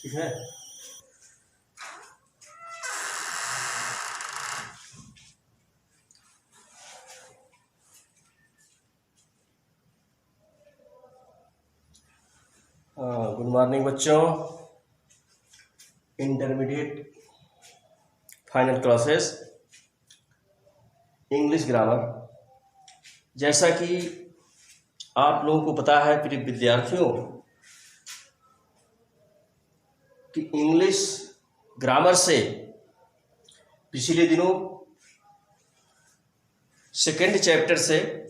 ठीक है। Good morning बच्चों। Intermediate final classes English grammar. जैसा कि आप लोगों को पता है प्रिय विद्यार्थियों कि इंग्लिश ग्रामर से पिछले दिनों सेकेंड चैप्टर से,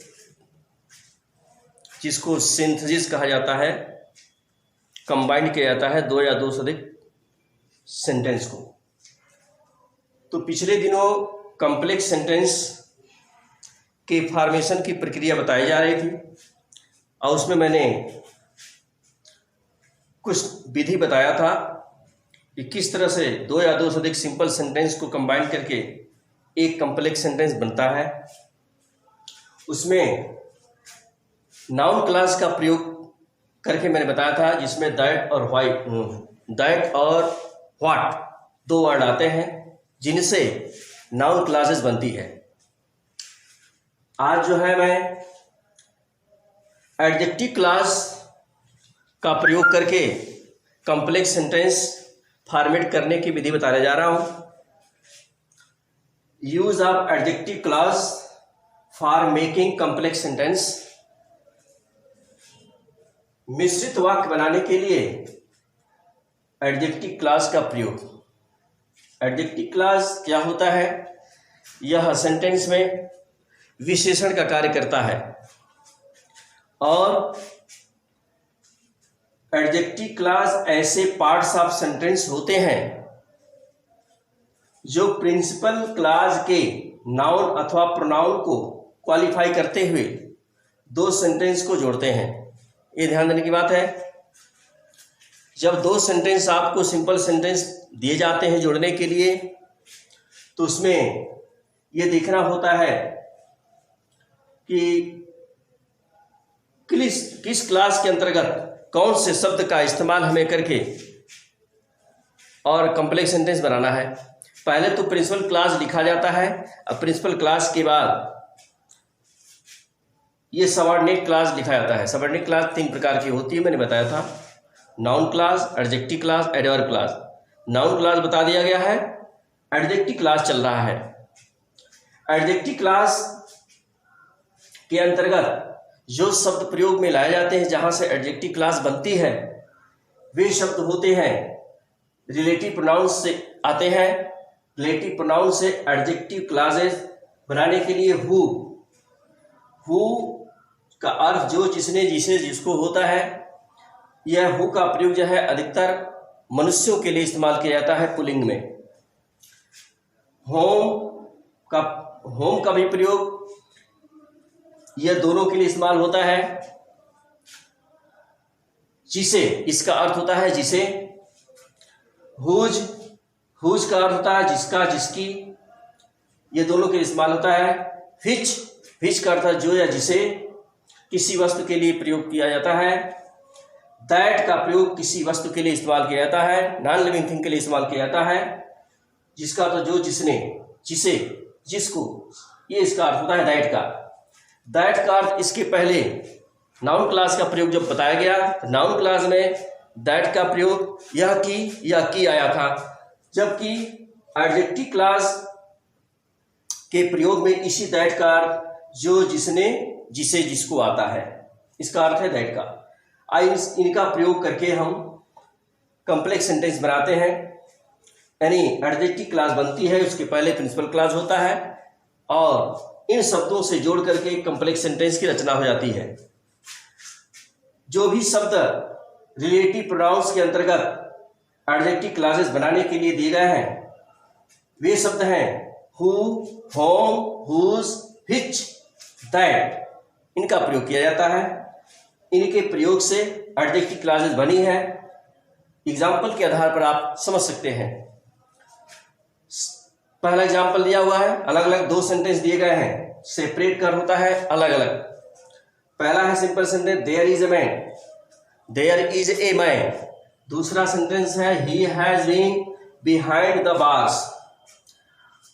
जिसको सिंथेसिस कहा जाता है, कंबाइंड किया जाता है दो या दो से अधिक सेंटेंस को। तो पिछले दिनों कॉम्प्लेक्स सेंटेंस के फॉर्मेशन की प्रक्रिया बताई जा रही थी और उसमें मैंने कुछ विधि बताया था कि किस तरह से दो या दो से अधिक सिंपल सेंटेंस को कंबाइन करके एक कॉम्प्लेक्स सेंटेंस बनता है। उसमें नाउन क्लास का प्रयोग करके मैंने बताया था, जिसमें दैट और व्हाट दो वर्ड आते हैं जिनसे नाउन क्लासेस बनती है। आज जो है मैं एडजेक्टिव क्लास का प्रयोग करके कॉम्प्लेक्स सेंटेंस फॉर्मेट करने की विधि बताने जा रहा हूं। Use of adjective class for making complex sentence. मिश्रित वाक्य बनाने के लिए एडजेक्टिव क्लास का प्रयोग। एडजेक्टिव क्लास क्या होता है? यह सेंटेंस में विशेषण का कार्य करता है और एडजेक्टिव क्लास ऐसे पार्ट्स ऑफ सेंटेंस होते हैं जो प्रिंसिपल क्लास के नाउन अथवा प्रोनाउन को क्वालिफाई करते हुए दो सेंटेंस को जोड़ते हैं। ये ध्यान देने की बात है। जब दो सेंटेंस आपको सिंपल सेंटेंस दिए जाते हैं जोड़ने के लिए, तो उसमें ये देखना होता है कि किस क्लास के अंतर्गत कौन से शब्द का इस्तेमाल हमें करके और कॉम्प्लेक्स सेंटेंस बनाना है। पहले तो प्रिंसिपल क्लास लिखा जाता है और प्रिंसिपल क्लास के बाद ये सबऑर्डिनेट क्लास लिखा जाता है। सबऑर्डिनेट क्लास तीन प्रकार की होती है, मैंने बताया था। Noun class, adjective class, adverb class. Noun class बता दिया गया है, एडजेक्टिव क्लास चल रहा है। एडजेक्टिव क्लास के अंतर्गत जो शब्द प्रयोग में लाए जाते हैं, जहां से एडजेक्टिव क्लास बनती है, वे शब्द होते हैं रिलेटिव प्रोनाउन से आते हैं। रिलेटिव प्रोनाउन से एडजेक्टिव क्लासेस बनाने के लिए हु का अर्थ जो, जिसने, जिसे, जिसको होता है। यह हु का प्रयोग जो है अधिकतर मनुष्यों के लिए इस्तेमाल किया जाता है पुल्लिंग में। होम का भी प्रयोग यह दोनों के लिए इस्तेमाल होता है। जिसे, इसका अर्थ होता है जिसे। हुज का अर्थ होता है जिसका, जिसकी। ये दोनों के लिए इस्तेमाल होता है। व्हिच का अर्थ है जो या जिसे किसी वस्तु के लिए प्रयोग किया जाता है। दैट का प्रयोग किसी वस्तु के लिए इस्तेमाल किया जाता है, नॉन लिविंग थिंग के लिए इस्तेमाल किया जाता है। जिसका तो जो, जिसने, जिसे, जिसको, ये इसका अर्थ होता है दैट का। दैट का अर्थ इसके पहले नाउन क्लास का प्रयोग जब बताया गया, तो नाउन क्लास में दैट का प्रयोग यह की आया था, जबकि एडजेक्टिव क्लास के प्रयोग में इसी दैट का अर्थ जो, जिसने, जिसे, जिसको आता है, इसका अर्थ है दैट का। इनका प्रयोग करके हम कॉम्प्लेक्स सेंटेंस बनाते हैं। यानी एडजेक्टिव क्लास बनती है, उसके पहले प्रिंसिपल क्लास होता है और इन शब्दों से जोड़ करके कॉम्प्लेक्स सेंटेंस की रचना हो जाती है। जो भी शब्द रिलेटिव प्रोनाउंस के अंतर्गत एडजेक्टिव क्लासेस बनाने के लिए दिए गए हैं, वे शब्द हैं who, whom, whose, which, that. इनका प्रयोग किया जाता है। इनके प्रयोग से एडजेक्टिव क्लासेस बनी है। एग्जाम्पल के आधार पर आप समझ सकते हैं। पहला एग्जाम्पल दिया हुआ है, अलग अलग दो सेंटेंस दिए गए हैं, सेपरेट कर होता है अलग अलग। पहला है simple sentence, there is a man, there is a man. दूसरा सेंटेंस है he has been behind the bars.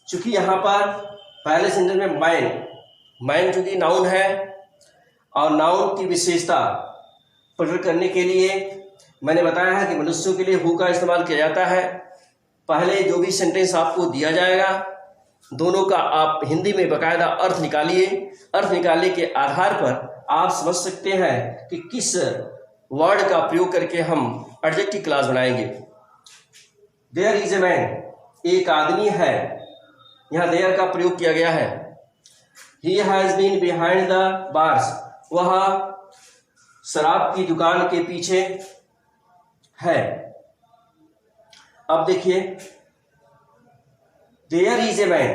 चूंकि यहाँ पर पहले सेंटेंस में मैन चूंकि नाउन है और नाउन की विशेषता प्रकट करने के लिए मैंने बताया है कि मनुष्यों के लिए हु का इस्तेमाल किया जाता है। पहले जो भी सेंटेंस आपको दिया जाएगा दोनों का आप हिंदी में बकायदा अर्थ निकालिए। अर्थ निकालने के आधार पर आप समझ सकते हैं कि किस वर्ड का प्रयोग करके हम एडजेक्टिव क्लास बनाएंगे। देयर इज ए मैन, एक आदमी है, यहाँ देयर का प्रयोग किया गया है। He has been behind the bars, वह शराब की दुकान के पीछे है। अब देखिए देयर इज ए मैन,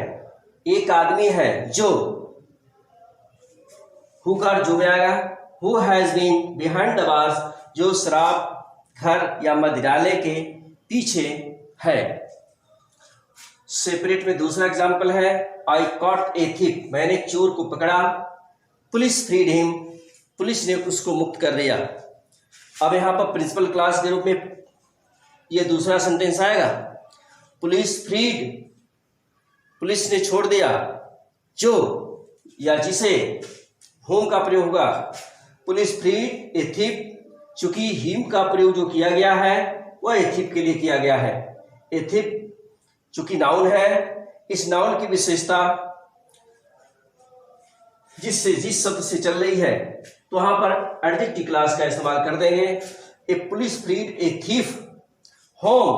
एक आदमी है जो, हु का जो भी आएगा, who has been behind the bars, जो शराब घर या मदिरालय के पीछे है। सेपरेट में दूसरा एग्जाम्पल है आई कॉट ए थिफ, मैंने एक चोर को पकड़ा। पुलिस फ्रीड हिम, पुलिस ने उसको मुक्त कर दिया। अब यहाँ पर प्रिंसिपल क्लास के रूप में ये दूसरा सेंटेंस आएगा, पुलिस फ्रीड, पुलिस ने छोड़ दिया, जो या जिसे, होम का प्रयोग होगा। पुलिस फ्रीड ए थिफ, चूंकि हिम का प्रयोग जो किया गया है वह ए थिफ के लिए किया गया है। ए थिफ चूंकि नाउन है, इस नाउन की विशेषता जिस शब्द से चल रही है तो वहां पर एडजेक्टिव क्लास का इस्तेमाल कर देंगे। A police freed a thief home,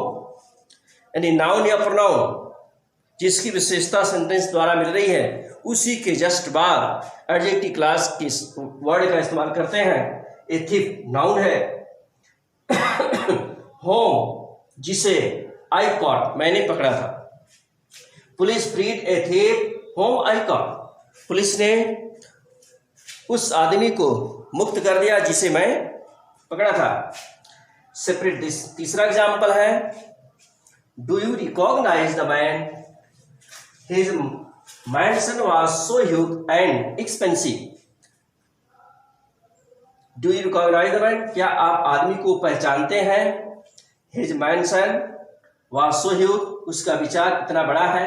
यानी नाउन या प्रोनाउन जिसकी विशेषता सेंटेंस द्वारा मिल रही है उसी के जस्ट बाद एडजेक्टिव क्लास के वर्ड का इस्तेमाल करते हैं। ए थीफ नाउन है, होम जिसे, आई कॉट मैंने पकड़ा था। Police freed a thief whom I caught, police ने उस आदमी को मुक्त कर दिया जिसे मैं पकड़ा था। सेपरेट तीसरा एग्जाम्पल है do you recognise the man, his mansion was so huge and expensive. Do you recognise the man, क्या आप आदमी को पहचानते हैं। His mansion was so huge, उसका विचार इतना बड़ा है,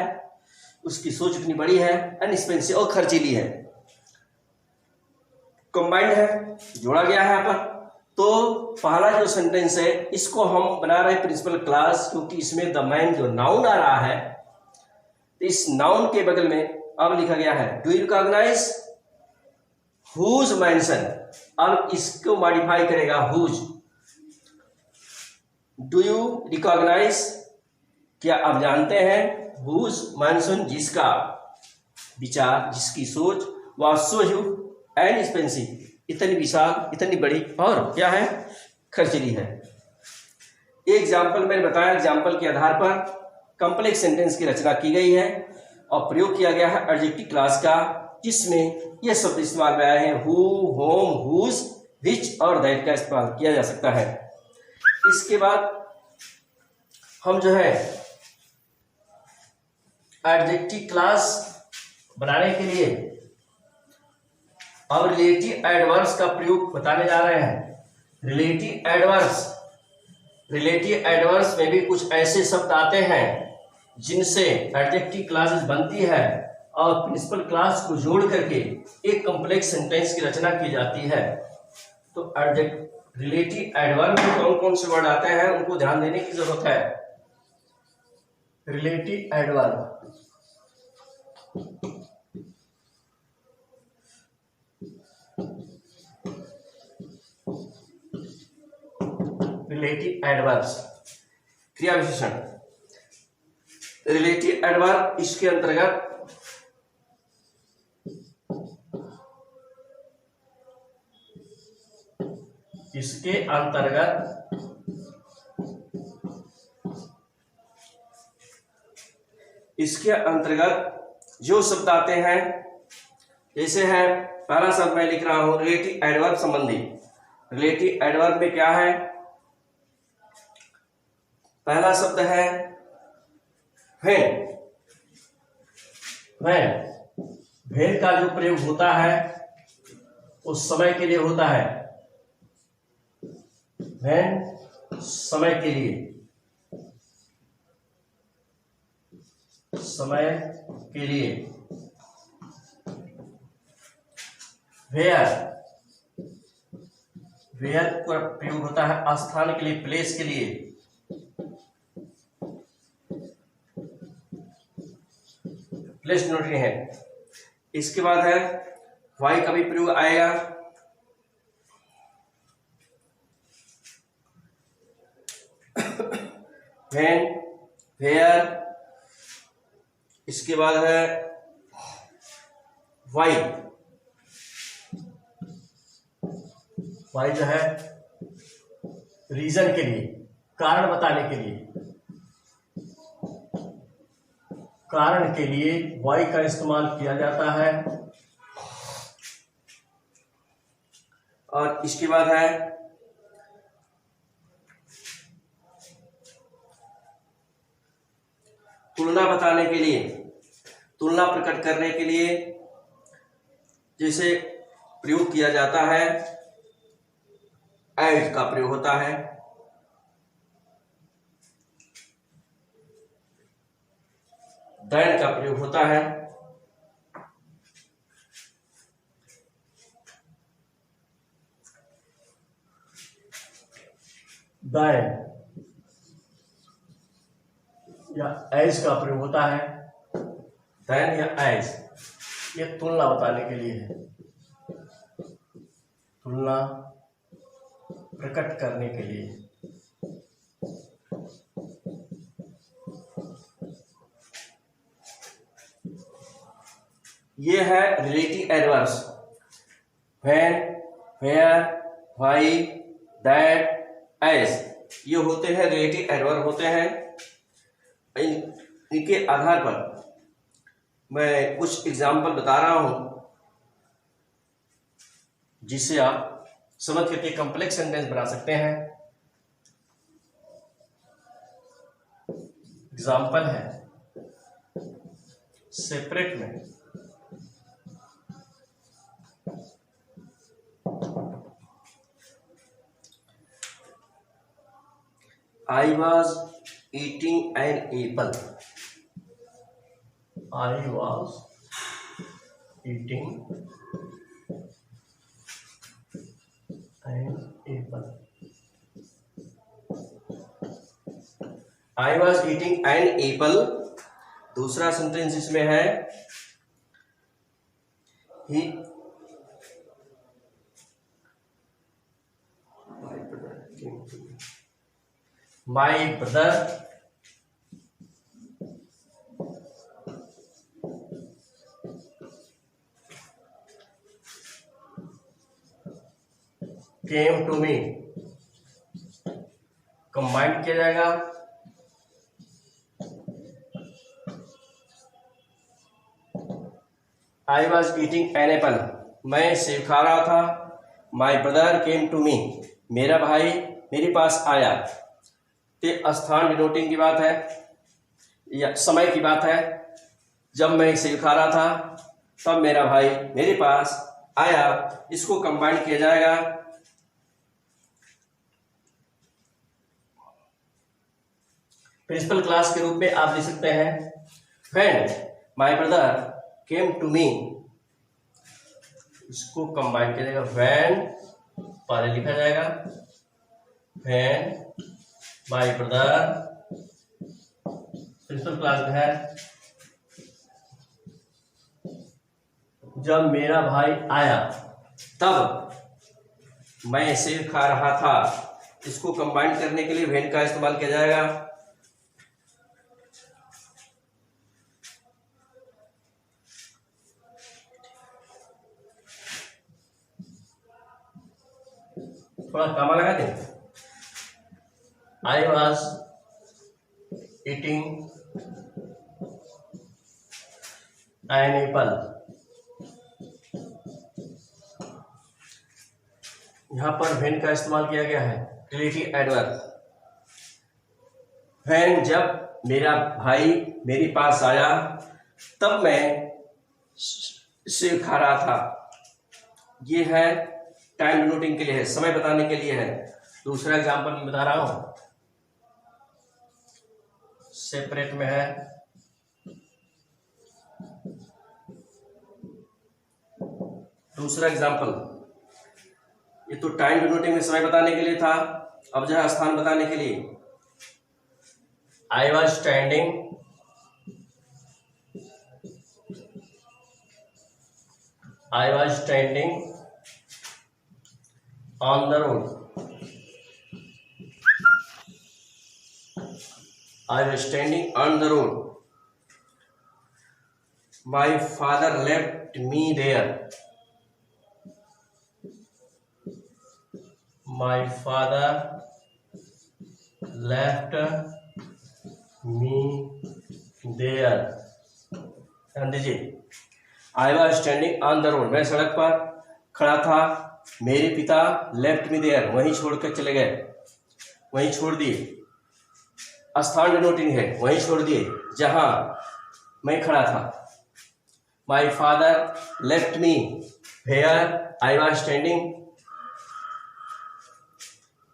उसकी सोच इतनी बड़ी है, एंड एक्सपेंसिव और खर्चीली है। कंबाइंड है, जोड़ा गया है यहाँ पर। तो पहला जो सेंटेंस है इसको हम बना रहे हैं प्रिंसिपल क्लास, क्योंकि इसमें द मैन जो नाउन आ रहा है, इस नाउन के बगल में अब लिखा गया है do you recognise whose mansion. अब इसको मॉडिफाई करेगा हुज। डू यू रिकॉग्नाइज, क्या आप जानते हैं, हुज मेंशन जिसका विचार, जिसकी सोच, was so huge and expensive, इतनी विशाल, इतनी बड़ी और क्या है, खर्चीली है। एक एग्जाम्पल मैंने बताया, एग्जाम्पल के आधार पर कॉम्प्लेक्स सेंटेंस की रचना की गई है और प्रयोग किया गया है एडजेक्टिव क्लास का, जिसमें यह शब्द इस्तेमाल में आए हैं हु, होम, हुज, विच और दैट का इस्तेमाल किया जा सकता है। इसके बाद हम जो है एडजेक्टिव क्लास बनाने के लिए अब रिलेटिव एडवर्ब्स का प्रयोग बताने जा रहे हैं। रिलेटिव एडवर्ब्स में भी कुछ ऐसे शब्द आते हैं जिनसे एडजेक्टिव क्लासेस बनती है और प्रिंसिपल क्लास को जोड़ करके एक कॉम्प्लेक्स सेंटेंस की रचना की जाती है। तो रिलेटिव एडवर्ब में कौन कौन से वर्ड आते हैं उनको ध्यान देने की जरूरत है। रिलेटिव एडवर्ब, रिलेटिव एडवर्ब्स क्रिया विशेषण। रिलेटिव एडवर्ब इसके अंतर्गत इसके अंतर्गत जो शब्द आते हैं, जैसे है पहला शब्द मैं लिख रहा हूं रिलेटिव एडवर्ब संबंधी। रिलेटिव एडवर्ब में क्या है, पहला शब्द है व्हेन का जो प्रयोग होता है उस समय के लिए होता है। व्हेन समय के लिए, समय के लिए। वेयर, वेयर का प्रयोग होता है स्थान के लिए, प्लेस के लिए। प्लेस डिनोटिंग है। इसके बाद है वाई का भी प्रयोग आएगा। व्हेन, वेयर, इसके बाद है वाई। वाई जो है रीजन के लिए, कारण बताने के लिए, कारण के लिए वाई का इस्तेमाल किया जाता है। और इसके बाद है तुलना बताने के लिए, तुलना प्रकट करने के लिए जैसे प्रयोग किया जाता है, एज का प्रयोग होता है। देन का प्रयोग होता है। देन या एज का प्रयोग होता है। देन या एज, ये तुलना बताने के लिए है, तुलना प्रकट करने के लिए। ये है relative adverbs. When, where, why, that, as, ये होते हैं रिलेटिव एडवर्ब होते हैं। इनके आधार पर मैं कुछ एग्जाम्पल बता रहा हूं जिससे आप समझ करके कॉम्प्लेक्स सेंटेंस बना सकते हैं। एग्जाम्पल है सेपरेट में, I was eating an apple. I was eating an apple. I was eating an apple. दूसरा सेंटेंस इसमें है he my brother came to me, combine किया जाएगा। I was eating an apple, मैं सेब खा रहा था। My brother came to me, मेरा भाई मेरे पास आया। ते स्थान डिनोटिंग की बात है या समय की बात है। जब मैं सेब खा रहा था तब मेरा भाई मेरे पास आया, इसको कंबाइन किया जाएगा। प्रिंसिपल क्लास के रूप में आप लिख सकते हैं when my brother came to me, इसको कंबाइन किया जाएगा। व्हेन पहले लिखा जाएगा when my brother, principal class में है जब मेरा भाई आया तब मैं सेब खा रहा था, इसको कंबाइन करने के लिए व्हेन का इस्तेमाल किया जाएगा। थोड़ा कामा लगा दें। I was eating an apple, यहां पर व्हेन का इस्तेमाल किया गया है रिलेटिव एडवर्ब। व्हेन जब मेरा भाई मेरे पास आया तब मैं सेब खा रहा था। ये है टाइम डिनोटिंग के लिए है, समय बताने के लिए है। दूसरा एग्जाम्पल मैं बता रहा हूं, सेपरेट में है। दूसरा एग्जाम्पल, ये तो टाइम डिनोटिंग में समय बताने के लिए था, अब जो है स्थान बताने के लिए। आई was standing on the road. I was standing on the road. My father left me there. My father left me there. ध्यान दीजिए, I was standing on the road. मैं सड़क पर खड़ा था, मेरे पिता left me there, वहीं छोड़कर चले गए, वहीं छोड़ दिए। स्थान डिनोटिंग है, वहीं छोड़ दिए जहां मैं खड़ा था। My father left me where I was standing.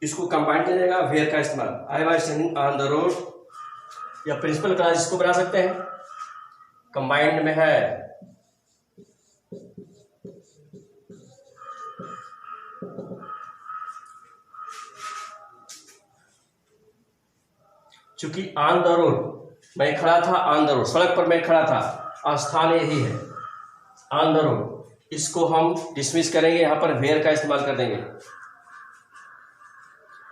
इसको कंबाइन किया जाएगा वेयर का इस्तेमाल। I was standing on the road, या प्रिंसिपल क्लास इसको बना सकते हैं, कंबाइंड में है। चूंकि ऑन द रोड मैं खड़ा था, ऑन द रोड सड़क पर मैं खड़ा था, स्थान यही है ऑन द रोड। इसको हम डिसमिस करेंगे, यहां पर वेयर का इस्तेमाल कर देंगे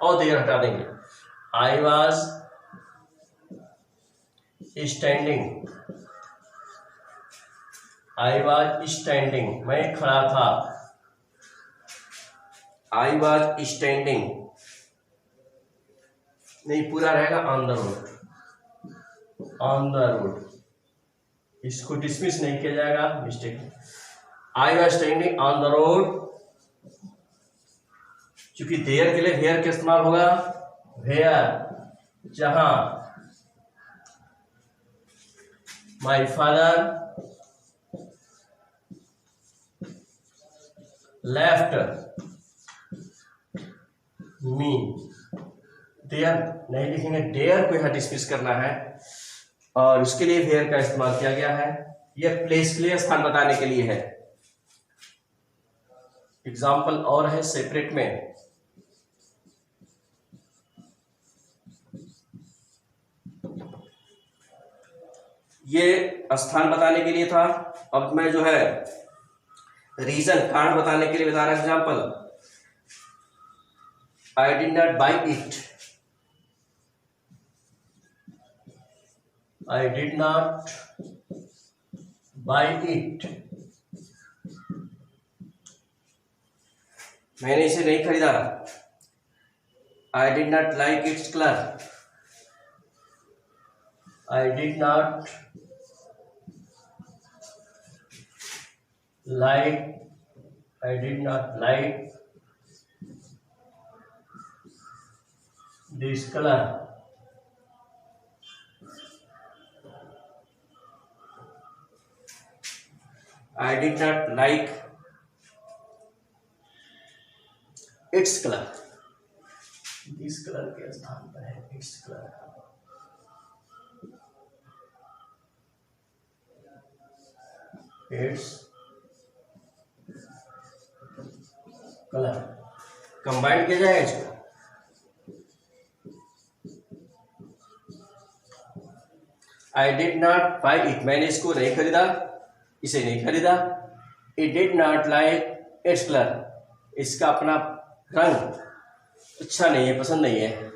और देयर हटा देंगे। I was standing, I was standing मैं खड़ा था, आई वॉज स्टैंडिंग नहीं, पूरा रहेगा on the road, on the road. इसको डिसमिस नहीं किया जाएगा, mistake. I was standing on the road, क्योंकि देयर के लिए वेयर का इस्तेमाल होगा, वेयर जहां my father left me. There नहीं लिखेंगे, डेयर को यहां डिसमिस करना है और उसके लिए वेयर का इस्तेमाल किया गया है। यह प्लेस के लिए, स्थान बताने के लिए है। एग्जाम्पल और है सेपरेट में। ये स्थान बताने के लिए था। अब मैं जो है रीजन, कारण बताने के लिए बता रहा। Example, I did not by it, I did not buy it. मैंने इसे नहीं खरीदा। I did not like its color. I did not like, I did not like this color. I did not like its color. इस colour के स्थान पर है its color। its color combine किया जाएगा इसको। I did not buy it, मैंने इसको नहीं खरीदा, इसे नहीं खरीदा। It did not like its color, इसका अपना रंग अच्छा नहीं है, पसंद नहीं है।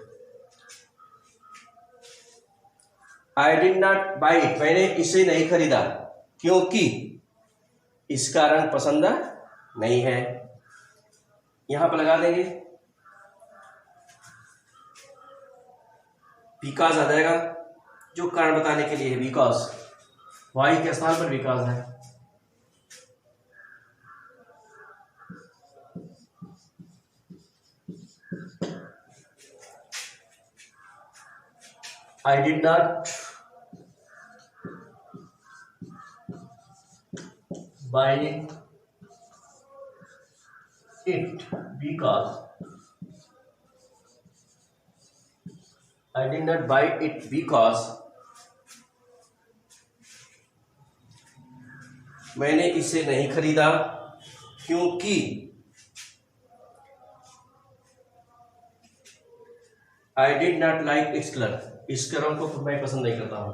I did not buy it, मैंने इसे नहीं खरीदा क्योंकि इसका रंग पसंद नहीं है। यहां पर लगा देंगे बिकॉज आ जाएगा, जो कारण बताने के लिए है। बिकॉज वाई के स्थान पर बिकॉज है। I did not buy it because I did not buy it because मैंने इसे नहीं खरीदा क्योंकि I did not like its color, इस रंग को मैं पसंद नहीं करता हूं।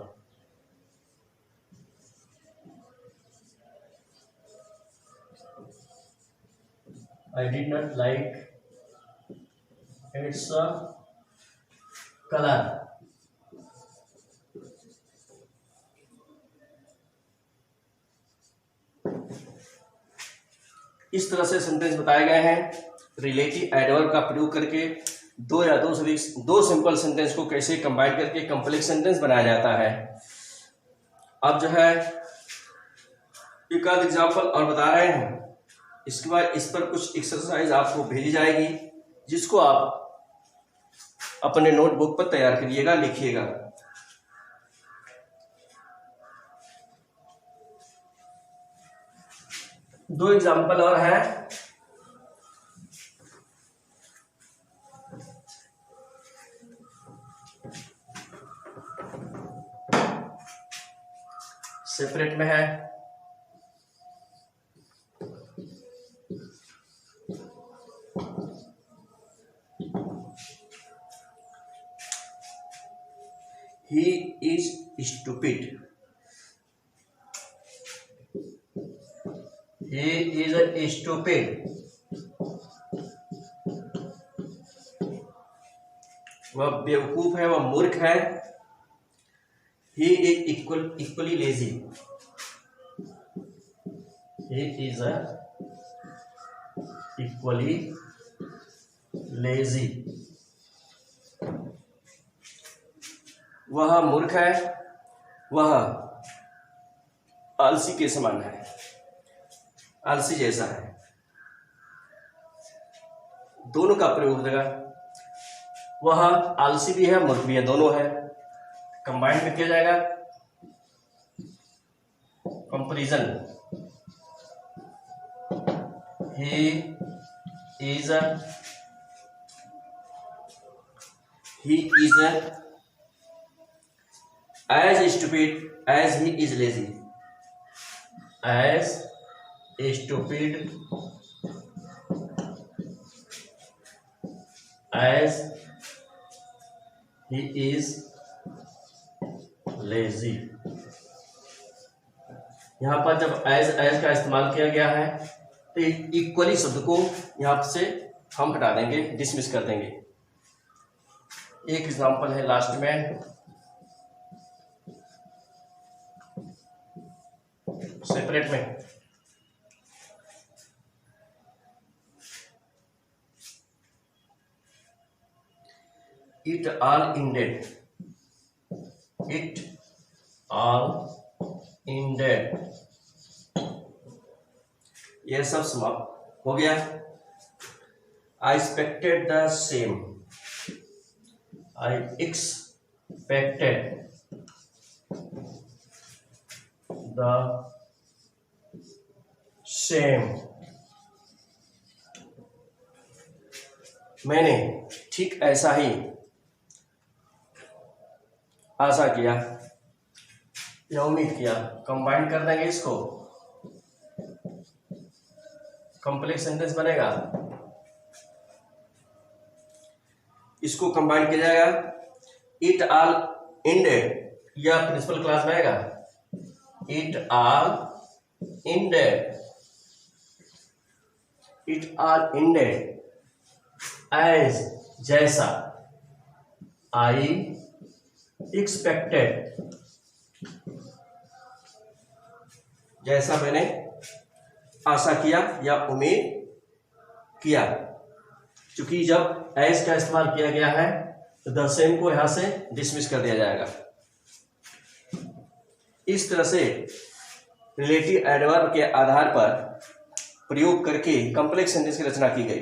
I did not like its color। इस तरह से सेंटेंस बताए गए हैं। रिलेटिव एडवर्ब का प्रयोग करके दो या दो से दो सिंपल सेंटेंस को कैसे कंबाइन करके कॉम्प्लेक्स सेंटेंस बनाया जाता है। अब जो है एक आध एग्जाम्पल और बता रहे हैं, इसके बाद इस पर कुछ एक्सरसाइज आपको भेजी जाएगी जिसको आप अपने नोटबुक पर तैयार करिएगा, लिखिएगा। दो एग्जाम्पल और हैं। सेपरेट में है। He is stupid. He is stupid. वह बेवकूफ है, वह मूर्ख है। He is equally lazy. He is equally lazy. वह मूर्ख है, वह आलसी के समान है, आलसी जैसा है। दोनों का प्रयोग होगा। वह आलसी भी है, मूर्ख भी है, दोनों है। कंबाइन में किया जाएगा comparison. He is as stupid as he is lazy. As stupid as he is lazy. यहाँ पर जब as का इस्तेमाल किया गया है तो इक्वली शब्द को यहाँ से हम हटा देंगे, डिसमिस कर देंगे। एक एग्जांपल है लास्ट में, सेपरेट में। It all ended. It all ended. यह सब समाप्त हो गया। I expected the same. I expected the same. मैंने ठीक ऐसा ही आशा किया या उम्मीद किया। कंबाइन कर देंगे इसको, कॉम्प्लेक्स सेंटेंस बनेगा। इसको कंबाइन किया जाएगा। इट ऑल एंडेड, या प्रिंसिपल क्लास में आएगा। It all ended, it all ended as, जैसा। आई एक्सपेक्टेड, जैसा मैंने आशा किया या उम्मीद किया। क्योंकि जब एज का इस्तेमाल किया गया है तो द सेम को यहां से डिसमिस कर दिया जाएगा। इस तरह से रिलेटिव एडवर्ब के आधार पर प्रयोग करके कॉम्प्लेक्स सेंटेंस की रचना की गई।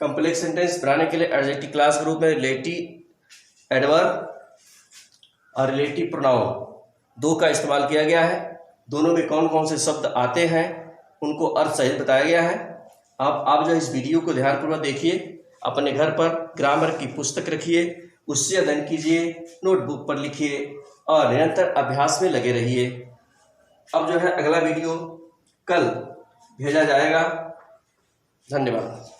कॉम्प्लेक्स सेंटेंस बनाने के लिए एडजेक्टिव क्लास के रूप में रिलेटिव एडवर्ब और रिलेटिव प्रोनाउन दो का इस्तेमाल किया गया है। दोनों में कौन कौन से शब्द आते हैं उनको अर्थ सहित बताया गया है। आप जो इस वीडियो को ध्यानपूर्वक देखिए, अपने घर पर ग्रामर की पुस्तक रखिए उससे अध्ययन कीजिए, नोटबुक पर लिखिए और निरंतर अभ्यास में लगे रहिए। अब जो है अगला वीडियो कल भेजा जाएगा। धन्यवाद।